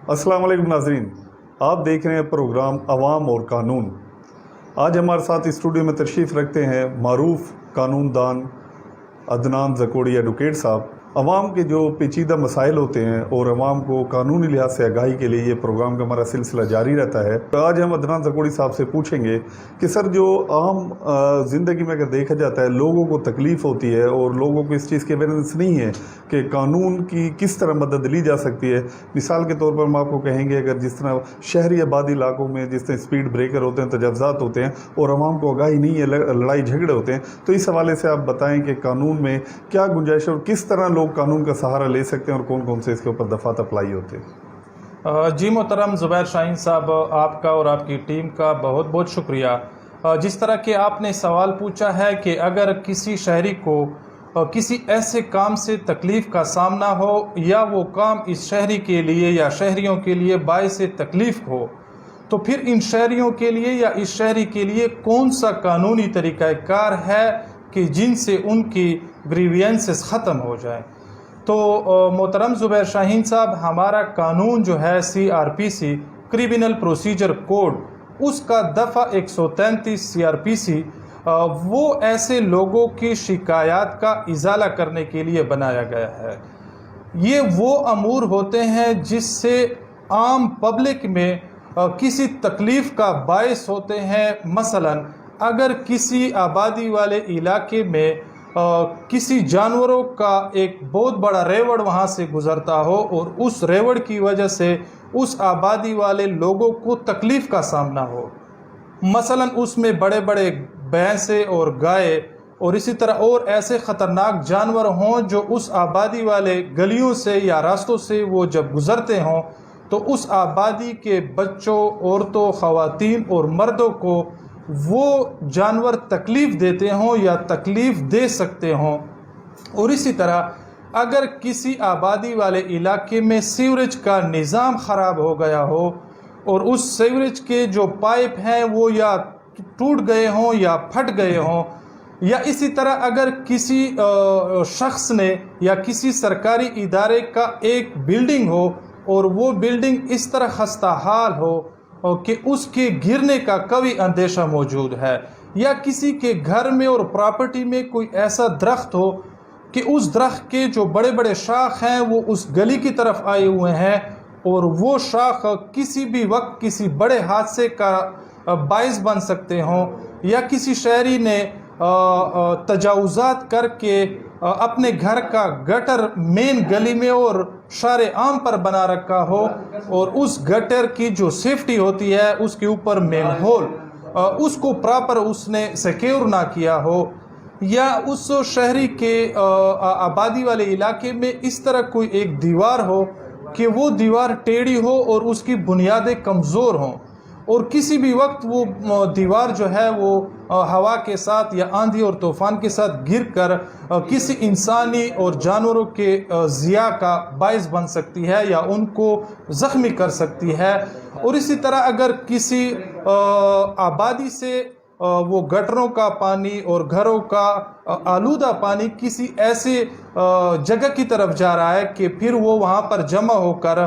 अस्सलाम वालेकुम नाजरीन, आप देख रहे हैं प्रोग्राम अवाम और कानून। आज हमारे साथ स्टूडियो में तशरीफ़ रखते हैं मारूफ कानूनदान अदनान ज़कोड़ी एडवोकेट साहब। अवाम के जो पेचीदा मसाइल होते हैं और अवाम को कानूनी लिहाज से आगाही के लिए ये प्रोग्राम का हमारा सिलसिला जारी रहता है। तो आज हम अदनान ज़कोड़ी साहब से पूछेंगे कि सर, जो आम ज़िंदगी में अगर देखा जाता है लोगों को तकलीफ़ होती है और लोगों को इस चीज़ की अवेयरनेस नहीं है कि कानून की किस तरह मदद ली जा सकती है। मिसाल के तौर पर हम आपको कहेंगे, अगर जिस तरह शहरी आबादी इलाकों में जिस तरह स्पीड ब्रेकर होते हैं, तजावज़ात होते हैं और अवाम को आगाही नहीं है, लड़ाई झगड़े होते हैं, तो इस हवाले से आप बताएं कि कानून में क्या गुंजाइश है और किस तरह लोग कानून का सहारा ले सकते हैं और कौन कौन से इसके ऊपर दफात अप्लाई होते हैं। जी मोहतरम ज़ुबैर शाहीन साहब, आपका और आपकी टीम का बहुत बहुत शुक्रिया। जिस तरह के आपने सवाल पूछा है कि अगर किसी शहरी को किसी ऐसे काम से तकलीफ़ का सामना हो या वो काम इस शहरी के लिए या शहरियों के लिए बाइस तकलीफ़ हो, तो फिर इन शहरियों के लिए या इस शहरी के लिए कौन सा कानूनी तरीक़ाकार है कि जिनसे उनकी ग्रीवियंसेस ख़त्म हो जाए। तो मोहतरम ज़ुबैर शाहीन साहब, हमारा कानून जो है CRPC क्रिमिनल प्रोसीजर कोड, उसका दफ़ा 133 CRPC वो ऐसे लोगों की शिकायत का इज़ाला करने के लिए बनाया गया है। ये वो अमूर होते हैं जिससे आम पब्लिक में किसी तकलीफ़ का बायस होते हैं। मसलन अगर किसी आबादी वाले इलाके में किसी जानवरों का एक बहुत बड़ा रेवड़ वहाँ से गुज़रता हो और उस रेवड़ की वजह से उस आबादी वाले लोगों को तकलीफ़ का सामना हो, मसलन उसमें बड़े बड़े भैंसे और गाय और इसी तरह और ऐसे ख़तरनाक जानवर हों जो उस आबादी वाले गलियों से या रास्तों से वो जब गुज़रते हों, तो उस आबादी के बच्चों, औरतों, ख़वातीन और मर्दों को वो जानवर तकलीफ़ देते हों या तकलीफ़ दे सकते हों। और इसी तरह अगर किसी आबादी वाले इलाके में सीवरेज का निज़ाम ख़राब हो गया हो और उस सीवरेज के जो पाइप हैं वो या टूट गए हों या फट गए हों, या इसी तरह अगर किसी शख्स ने या किसी सरकारी इदारे का एक बिल्डिंग हो और वो बिल्डिंग इस तरह खस्ता हाल हो कि उसके गिरने का कभी अंदेशा मौजूद है, या किसी के घर में और प्रॉपर्टी में कोई ऐसा दरख्त हो कि उस दरख्त के जो बड़े बड़े शाख हैं वो उस गली की तरफ आए हुए हैं और वो शाख किसी भी वक्त किसी बड़े हादसे का बाइस बन सकते हों, या किसी शहरी ने तजावुज़ात करके अपने घर का गटर मेन गली में और शारे आम पर बना रखा हो और उस गटर की जो सेफ्टी होती है उसके ऊपर मेन होल उसको प्रॉपर उसने सिक्योर ना किया हो, या उस शहरी के आबादी वाले इलाके में इस तरह कोई एक दीवार हो कि वो दीवार टेढ़ी हो और उसकी बुनियादें कमज़ोर हों और किसी भी वक्त वो दीवार जो है वो हवा के साथ या आंधी और तूफ़ान के साथ गिरकर किसी इंसानी और जानवरों के ज़िया का बाइस बन सकती है या उनको ज़ख्मी कर सकती है। और इसी तरह अगर किसी आबादी से वो गटरों का पानी और घरों का आलूदा पानी किसी ऐसे जगह की तरफ जा रहा है कि फिर वो वहाँ पर जमा होकर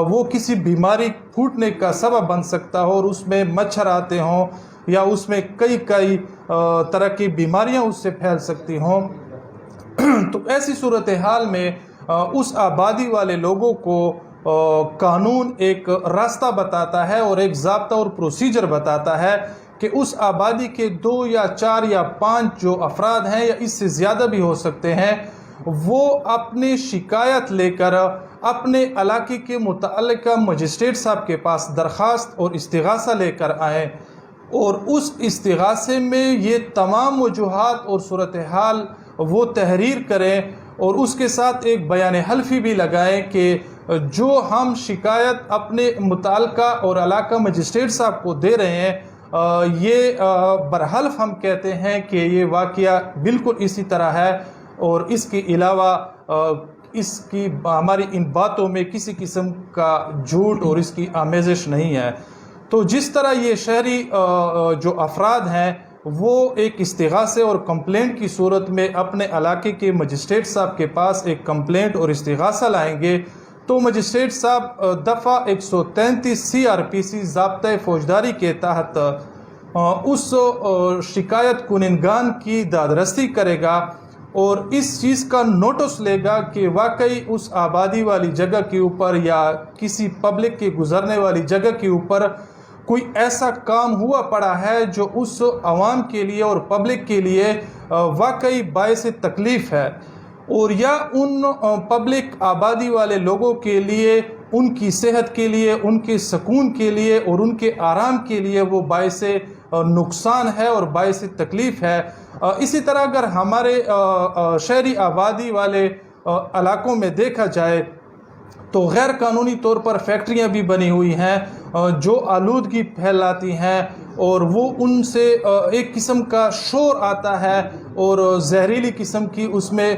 वो किसी बीमारी फूटने का सबब बन सकता हो और उसमें मच्छर आते हों या उसमें कई तरह की बीमारियां उससे फैल सकती हों, तो ऐसी सूरत हाल में उस आबादी वाले लोगों को कानून एक रास्ता बताता है और एक ज़ाब्ता और प्रोसीजर बताता है कि उस आबादी के 2 या 4 या 5 जो अफराद हैं या इससे ज़्यादा भी हो सकते हैं, वो अपनी शिकायत लेकर अपने इलाके के मुतअल्लिका मजिस्ट्रेट साहब के पास दरख्वास्त और इस्तिगासा लेकर आएँ और उस इस्तिगासे में ये तमाम वजूहात और सूरत हाल वो तहरीर करें और उसके साथ एक बयान हल्फी भी लगाएं कि जो हम शिकायत अपने मुतअल्लिका और इलाका मजिस्ट्रेट साहब को दे रहे हैं ये बरहल्फ हम कहते हैं कि ये वाक़या बिल्कुल इसी तरह है और इसके अलावा इसकी हमारी इन बातों में किसी किस्म का झूठ और इसकी आमेज़श नहीं है। तो जिस तरह ये शहरी जो अफराद हैं वो एक इस्तिगासे और कंप्लेंट की सूरत में अपने इलाके के मजिस्ट्रेट साहब के पास एक कंप्लेंट और इस्तिगासा लाएंगे, تو مجسٹریٹ صاحب دفعہ 133 CRPC ضابطۂ فوجداری کے تحت اس شکایت کنندگان کی دادرسی کرے گا اور اس چیز کا نوٹس لے گا کہ واقعی اس آبادی والی جگہ کے اوپر یا کسی پبلک کے گزرنے والی جگہ کے اوپر کوئی ایسا کام ہوا پڑا ہے جو اس عوام کے لیے اور پبلک کے لیے واقعی باعث تکلیف ہے، اور یا ان پبلک آبادی والے لوگوں کے لیے، ان کی صحت کے لیے، ان کے سکون کے لیے اور ان کے آرام کے لیے وہ باعث نقصان ہے اور باعث تکلیف ہے۔ اسی طرح اگر ہمارے شہری آبادی والے علاقوں میں دیکھا جائے تو غیر قانونی طور پر فیکٹریاں بھی بنی ہوئی ہیں جو آلودگی پھیلاتی ہیں، اور وہ ان سے ایک قسم کا شور آتا ہے اور زہریلی قسم کی اس میں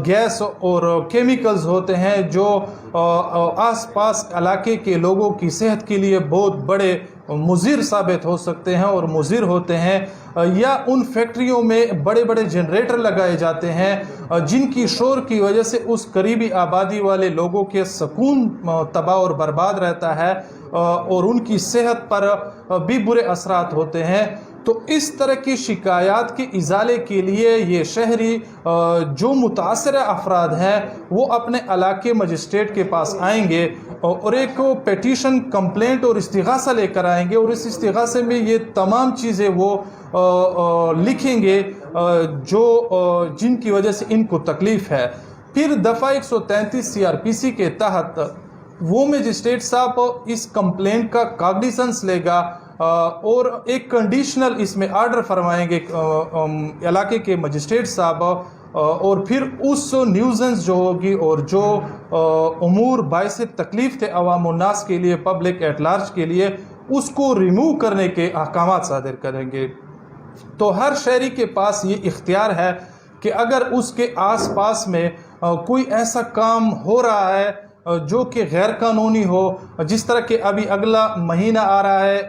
گیس اور کیمیکلز ہوتے ہیں جو آس پاس علاقے کے لوگوں کی صحت کے لیے بہت بڑے مضر ثابت ہو سکتے ہیں اور مضر ہوتے ہیں۔ یا ان فیکٹریوں میں بڑے بڑے جنریٹر لگائے جاتے ہیں جن کی شور کی وجہ سے اس قریبی آبادی والے لوگوں کے سکون تباہ اور برباد رہتا ہے اور ان کی صحت پر بھی برے اثرات ہوتے ہیں۔ تو اس طرح کی شکایات کے ازالے کے لیے یہ شہری جو متاثرہ افراد ہیں وہ اپنے علاقے مجسٹریٹ کے پاس آئیں گے اور ایک پیٹیشن، کمپلینٹ اور استغاثہ لے کر آئیں گے، اور اس استغاثے میں یہ تمام چیزیں وہ لکھیں گے جو جن کی وجہ سے ان کو تکلیف ہے۔ پھر دفعہ 133 CRPC کے تحت وہ مجسٹریٹ صاحب اس کمپلینٹ کا کاگنیسنس لے گا اور ایک کنڈیشنل اس میں آرڈر فرمائیں گے علاقے کے مجسٹریٹ صاحب، اور پھر اس نیوزنس جو ہوگی اور جو امور باعث تکلیف تھے عوام الناس کے لیے، پبلک ایٹ لارج کے لیے، اس کو ریموو کرنے کے احکامات صادر کریں گے۔ تو ہر شہری کے پاس یہ اختیار ہے کہ اگر اس کے آس پاس میں کوئی ایسا کام ہو رہا ہے جو کہ غیر قانونی ہو، جس طرح کہ ابھی اگلا مہینہ آ رہا ہے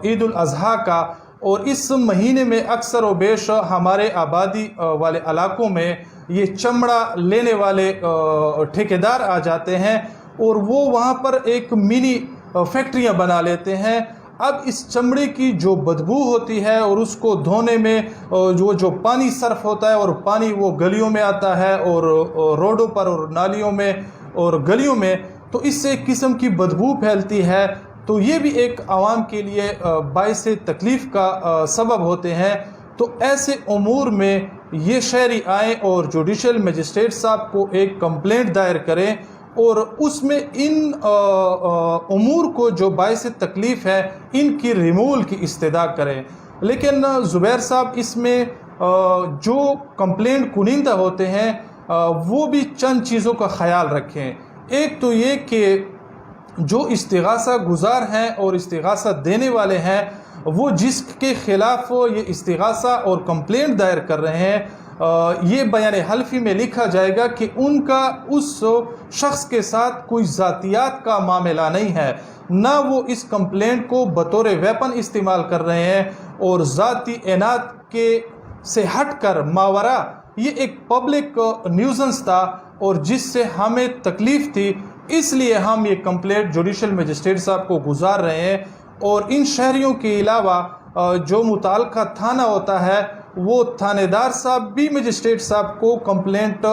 عید الاضحیٰ کا، اور اس مہینے میں اکثر و بیش ہمارے آبادی والے علاقوں میں یہ چمڑا لینے والے ٹھیکیدار آ جاتے ہیں اور وہ وہاں پر ایک منی فیکٹریاں بنا لیتے ہیں۔ اب اس چمڑے کی جو بدبو ہوتی ہے اور اس کو دھونے میں جو پانی صرف ہوتا ہے اور پانی وہ گلیوں میں آتا ہے اور روڈوں پر اور نالیوں میں اور گلیوں میں، تو اس سے ایک قسم کی بدبو پھیلتی ہے، تو یہ بھی ایک عوام کے لیے باعث تکلیف کا سبب ہوتے ہیں۔ تو ایسے امور میں یہ شہری آئیں اور جوڈیشل مجسٹریٹ صاحب کو ایک کمپلینٹ دائر کریں اور اس میں ان امور کو جو باعث تکلیف ہے ان کی ریموول کی استدعا کریں۔ لیکن زبیر صاحب اس میں جو کمپلینٹ کنندہ ہوتے ہیں وہ بھی چند چیزوں کا خیال رکھیں۔ ایک تو یہ کہ جو استغاثہ گزار ہیں اور استغاثہ دینے والے ہیں وہ جس کے خلاف یہ استغاثہ اور کمپلینٹ دائر کر رہے ہیں، یہ بیان حلفی میں لکھا جائے گا کہ ان کا اس شخص کے ساتھ کوئی ذاتیات کا معاملہ نہیں ہے، نہ وہ اس کمپلینٹ کو بطور ویپن استعمال کر رہے ہیں، اور ذاتی عناد کے سے ہٹ کر ماورا یہ ایک پبلک نیوزنس تھا اور جس سے ہمیں تکلیف تھی، اس لیے ہم یہ کمپلینٹ جوڈیشل مجسٹریٹ صاحب کو گزار رہے ہیں۔ اور ان شہریوں کے علاوہ جو متعلقہ تھانہ ہوتا ہے وہ تھانے دار صاحب بھی مجسٹریٹ صاحب کو کمپلینٹ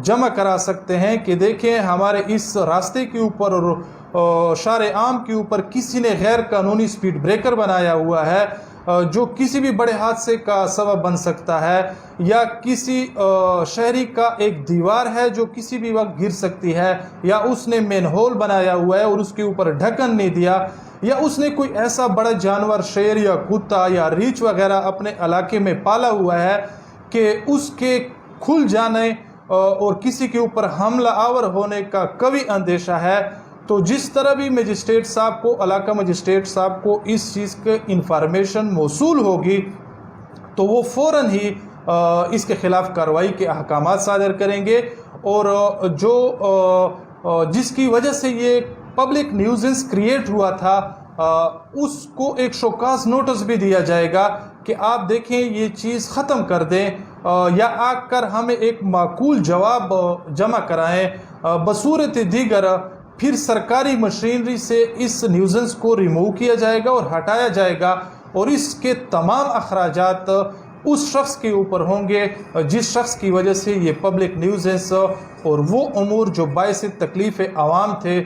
جمع کرا سکتے ہیں کہ دیکھیں ہمارے اس راستے کے اوپر اور شارع عام کے اوپر کسی نے غیر قانونی سپیڈ بریکر بنایا ہوا ہے جو کسی بھی بڑے حادثے کا سبب بن سکتا ہے، یا کسی شہری کا ایک دیوار ہے جو کسی بھی وقت گر سکتی ہے، یا اس نے مین ہول بنایا ہوا ہے اور اس کے اوپر ڈھکن نہیں دیا، یا اس نے کوئی ایسا بڑا جانور شیر یا کتا یا ریچھ وغیرہ اپنے علاقے میں پالا ہوا ہے کہ اس کے کھل جانے اور کسی کے اوپر حملہ آور ہونے کا قوی اندیشہ ہے، تو جس طرح بھی مجسٹریٹ صاحب کو، علاقہ مجسٹریٹ صاحب کو اس چیز کے انفارمیشن موصول ہوگی تو وہ فوراً ہی اس کے خلاف کارروائی کے احکامات صادر کریں گے، اور جو جس کی وجہ سے یہ پبلک نیوزنس کریٹ ہوا تھا اس کو ایک شوکاز نوٹس بھی دیا جائے گا کہ آپ دیکھیں یہ چیز ختم کر دیں یا آ کر ہمیں ایک معقول جواب جمع کرائیں बसूरत दीगर फिर सरकारी मशीनरी से इस न्यूज़ेंस को रिमूव किया जाएगा और हटाया जाएगा, और इसके तमाम अखराजात उस शख्स के ऊपर होंगे जिस शख्स की वजह से ये पब्लिक न्यूज़ेंस और वो अमूर जो बायस तकलीफ़ आवाम थे,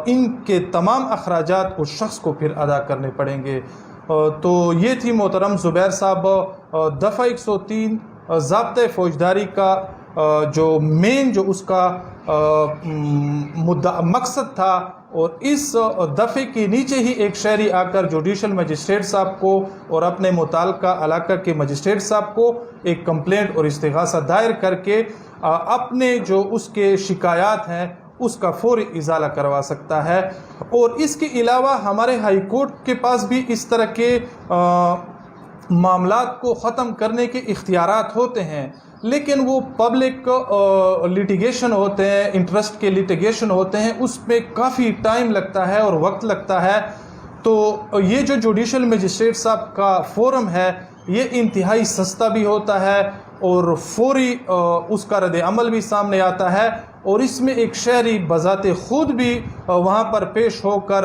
इनके तमाम अखराजात उस शख्स को फिर अदा करने पड़ेंगे। तो ये थी मोहतरम ज़ुबैर साहब दफ़ा 103 ज़ाब्ता फ़ौजदारी का जो मेन जो उसका मुद्दा मकसद था, और इस दफ़े के नीचे ही एक शहरी आकर जुडिशल मजिस्ट्रेट साहब को और अपने मुताल्लिका इलाका के मजिस्ट्रेट साहब को एक कंप्लेंट और इस्तिग़ासा दायर करके अपने जो उसके शिकायत हैं उसका फौरी इज़ाला करवा सकता है। और इसके अलावा हमारे हाई कोर्ट के पास भी इस तरह के मामलात को ख़त्म करने के इख्तियारात होते हैं, लेकिन वो पब्लिक लिटिगेशन होते हैं, इंटरेस्ट के लिटिगेशन होते हैं, उसमें काफ़ी टाइम लगता है और वक्त लगता है। तो ये जो जुडिशल मजिस्ट्रेट साहब का फोरम है ये इंतहाई सस्ता भी होता है और फौरी उसका रद्द अमल भी सामने आता है, और इसमें एक शहरी बज़ाते ख़ुद भी वहाँ पर पेश होकर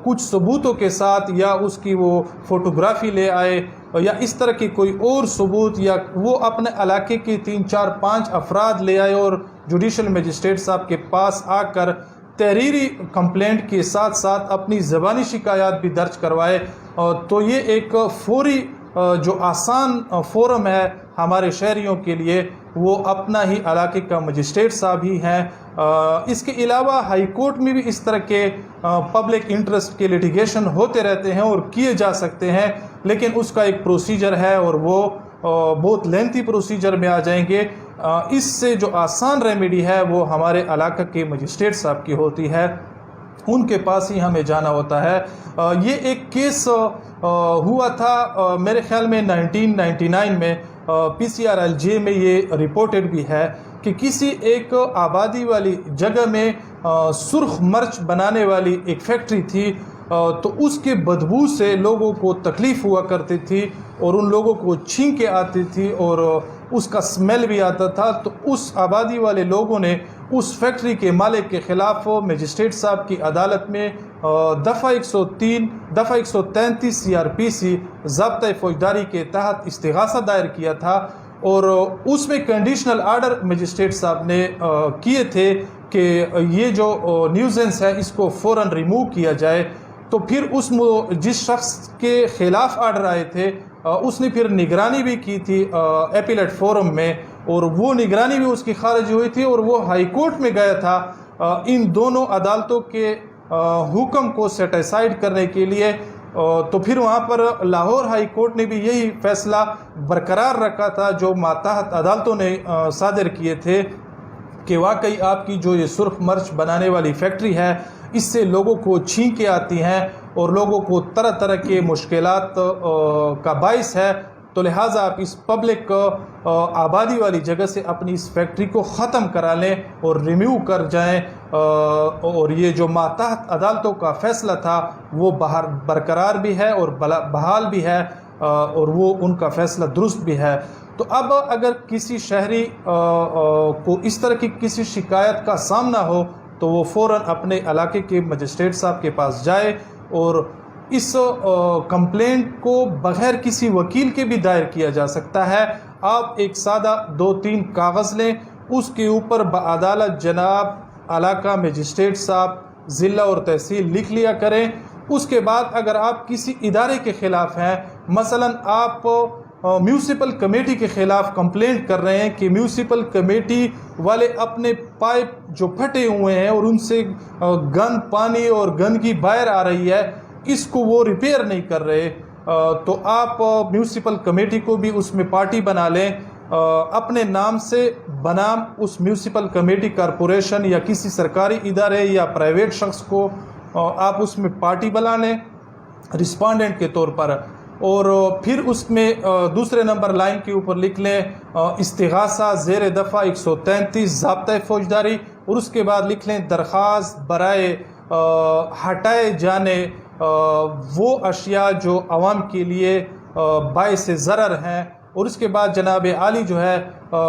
कुछ सबूतों के साथ या उसकी वो फ़ोटोग्राफ़ी ले आए या इस तरह की कोई और सबूत, या वो अपने इलाके के 3, 4, 5 अफराद ले आए और जुडिशल मजिस्ट्रेट साहब के पास आकर तहरीरी कंप्लेंट के साथ साथ अपनी ज़बानी शिकायत भी दर्ज करवाए। तो ये एक फौरी जो आसान फोरम है हमारे शहरियों के लिए, वो अपना ही इलाके का मजिस्ट्रेट साहब ही हैं। इसके अलावा हाई कोर्ट में भी इस तरह के पब्लिक इंटरेस्ट के लिटिगेशन होते रहते हैं और किए जा सकते हैं, लेकिन उसका एक प्रोसीजर है और वो बहुत लेंथी प्रोसीजर में आ जाएंगे। इससे जो आसान रेमेडी है वो हमारे इलाका के मजिस्ट्रेट साहब की होती है, उनके पास ही हमें जाना होता है। ये एक केस हुआ था मेरे ख्याल में 1999 में, PCRLJ में ये रिपोर्टेड भी है कि किसी एक आबादी वाली जगह में सुर्ख मर्च बनाने वाली एक फैक्ट्री थी, तो उसके बदबू से लोगों को तकलीफ़ हुआ करती थी और उन लोगों को छींकें आती थी और उसका स्मेल भी आता था। तो उस आबादी वाले लोगों ने उस फैक्ट्री के मालिक के ख़िलाफ़ मजिस्ट्रेट साहब की अदालत में दफ़ा 103 दफ़ा 133 CRPC ज़ाब्ता फ़ौजदारी के तहत इस्तिग़ासा दायर किया था, और उसमें कंडीशनल आर्डर मजिस्ट्रेट साहब ने किए थे कि ये जो न्यूज़ेंस है इसको फ़ौरन रिमूव किया जाए। तो फिर जिस शख्स के ख़िलाफ़ आर्डर आए थे उसने फिर निगरानी भी की थी एपीलेट फोरम में, और वो निगरानी भी उसकी खारिज हुई थी और वो हाई कोर्ट में गया था इन दोनों अदालतों के हुक्म को सेटिसाइड करने के लिए। तो फिर वहाँ पर लाहौर हाई कोर्ट ने भी यही फ़ैसला बरकरार रखा था जो मातहत अदालतों ने सादर किए थे कि वाकई आपकी जो ये सुर्ख मर्च बनाने वाली फैक्ट्री है इससे लोगों को छींकें आती हैं और लोगों को तरह तरह के मुश्किलात का बाइस है, तो लिहाजा आप इस पब्लिक आबादी वाली जगह से अपनी इस फैक्ट्री को ख़त्म करा लें और रिम्यू कर जाएं। और ये जो मातहत अदालतों का फ़ैसला था वो बरकरार भी है और बहाल भी है और वो उनका फ़ैसला दुरुस्त भी है। तो अब अगर किसी शहरी को इस तरह की किसी शिकायत का सामना हो तो वो फ़ौरन अपने इलाके के मजिस्ट्रेट साहब के पास जाए और इस कंप्लेंट को बग़ैर किसी वकील के भी दायर किया जा सकता है। आप एक सादा 2-3 कागज़ लें, उसके ऊपर बअदालत जनाब इलाका मजिस्ट्रेट साहब ज़िला और तहसील लिख लिया करें। उसके बाद अगर आप किसी इदारे के ख़िलाफ़ हैं, मसलन आप म्यूनसिपल कमेटी के ख़िलाफ़ कंप्लेंट कर रहे हैं कि म्यूनसिपल कमेटी वाले अपने पाइप जो फटे हुए हैं और उनसे गंद पानी और गंदगी बाहर आ रही है, इसको वो रिपेयर नहीं कर रहे, तो आप म्यूनसिपल कमेटी को भी उसमें पार्टी बना लें। अपने नाम से बनाम उस म्यूनसिपल कमेटी कॉरपोरेशन या किसी सरकारी इदारे या प्राइवेट शख्स को आप उसमें पार्टी बना लें रिस्पोंडेंट के तौर पर, और फिर उसमें दूसरे नंबर लाइन के ऊपर लिख लें इस्तिग़ासा ज़ेर दफ़ा 133 ज़ाब्ता फ़ौजदारी, और उसके बाद लिख लें दरख्वास्त बराए हटाए जाने वो अशिया जो आवाम के लिए बाइस ज़रर हैं اور اس کے بعد جناب عالی جو ہے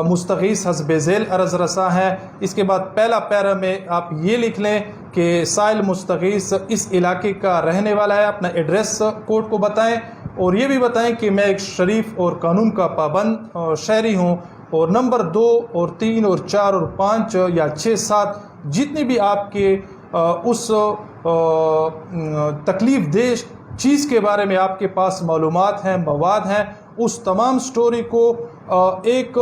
مستغیث حسب ذیل عرض رساں ہیں۔ اس کے بعد پہلا پیرا میں آپ یہ لکھ لیں کہ سائل مستغیث اس علاقے کا رہنے والا ہے، اپنا ایڈریس کورٹ کو بتائیں، اور یہ بھی بتائیں کہ میں ایک شریف اور قانون کا پابند شہری ہوں، اور نمبر 2 اور 3 اور 4 اور 5 یا 6 7 جتنی بھی آپ کے اس تکلیف دہ چیز کے بارے میں آپ کے پاس معلومات ہیں، مواد ہیں، اس تمام سٹوری کو ایک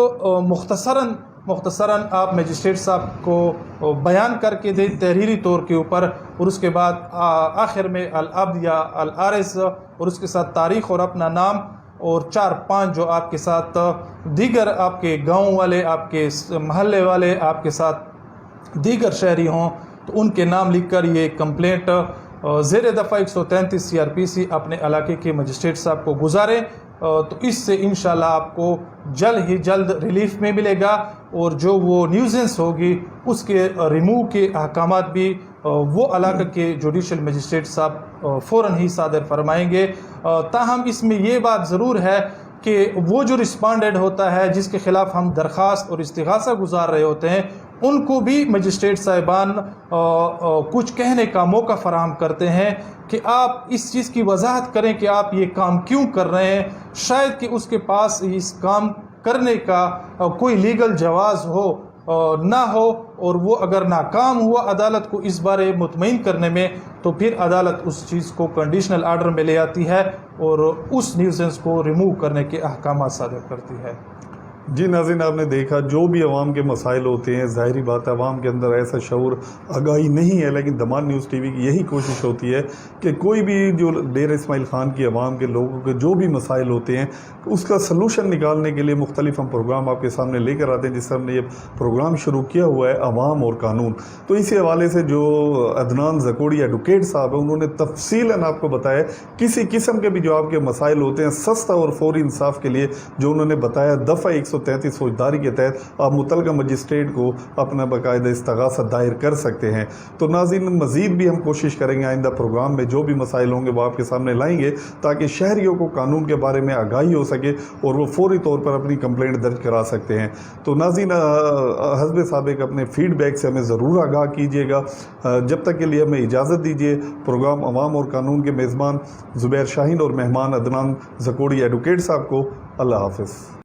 مختصراً آپ مجسٹریٹ صاحب کو بیان کر کے دیں تحریری طور کے اوپر، اور اس کے بعد آخر میں العبد یا العارض اور اس کے ساتھ تاریخ اور اپنا نام، اور 4-5 جو آپ کے ساتھ دیگر آپ کے گاؤں والے، آپ کے محلے والے، آپ کے ساتھ دیگر شہری ہوں تو ان کے نام لکھ کر یہ کمپلینٹ زیر دفعہ 133 CRPC اپنے علاقے کے مجسٹریٹ صاحب کو گزاریں، تو اس سے انشاءاللہ آپ کو جلد ہی جلد ریلیف میں ملے گا، اور جو وہ نیوزنس ہوگی اس کے ریموو کے احکامات بھی وہ علاقے کے جوڈیشل مجسٹریٹ صاحب فوراً ہی صادر فرمائیں گے۔ تاہم اس میں یہ بات ضرور ہے کہ وہ جو رسپانڈنٹ ہوتا ہے جس کے خلاف ہم درخواست اور استغاثہ گزار رہے ہوتے ہیں، ان کو بھی مجسٹریٹ صاحبان کچھ کہنے کا موقع فراہم کرتے ہیں کہ آپ اس چیز کی وضاحت کریں کہ آپ یہ کام کیوں کر رہے ہیں، شاید کہ اس کے پاس اس کام کرنے کا کوئی لیگل جواز ہو نہ ہو، اور وہ اگر ناکام ہوا عدالت کو اس بارے مطمئن کرنے میں، تو پھر عدالت اس چیز کو کنڈیشنل آرڈر میں لے آتی ہے اور اس نیوزنس کو ریموو کرنے کے احکامات صادر کرتی ہے۔ جی ناظرین، آپ نے دیکھا جو بھی عوام کے مسائل ہوتے ہیں، ظاہری بات ہے عوام کے اندر ایسا شعور آگاہی نہیں ہے، لیکن دمان نیوز ٹی وی کی یہی کوشش ہوتی ہے کہ کوئی بھی جو ڈیرہ اسماعیل خان کی عوام کے لوگوں کے جو بھی مسائل ہوتے ہیں اس کا سلوشن نکالنے کے لیے مختلف ہم پروگرام آپ کے سامنے لے کر آتے ہیں، جس سے ہم نے یہ پروگرام شروع کیا ہوا ہے عوام اور قانون۔ تو اسی حوالے سے جو عدنان زکوڑی ایڈوکیٹ صاحب ہیں، انہوں نے تفصیلاً آپ کو بتایا کسی قسم کے بھی جو آپ کے مسائل ہوتے ہیں سستا اور فوری انصاف کے لیے، جو انہوں نے بتایا دفعہ 133 فوجداری کے تحت آپ متعلقہ مجسٹریٹ کو اپنا باقاعدہ استغاثہ دائر کر سکتے ہیں۔ تو ناظرین، مزید بھی ہم کوشش کریں گے آئندہ پروگرام میں جو بھی مسائل ہوں گے وہ آپ کے سامنے لائیں گے، تاکہ شہریوں کو قانون کے بارے میں آگاہی ہو سکے اور وہ فوری طور پر اپنی کمپلینٹ درج کرا سکتے ہیں۔ تو ناظرین، حسب سابق اپنے فیڈ بیک سے ہمیں ضرور آگاہ کیجیے گا۔ جب تک کے لیے ہمیں اجازت دیجیے۔ پروگرام عوام اور قانون کے میزبان زبیر شاہین اور مہمان عدنان زکوڑی ایڈوکیٹ صاحب کو اللہ حافظ۔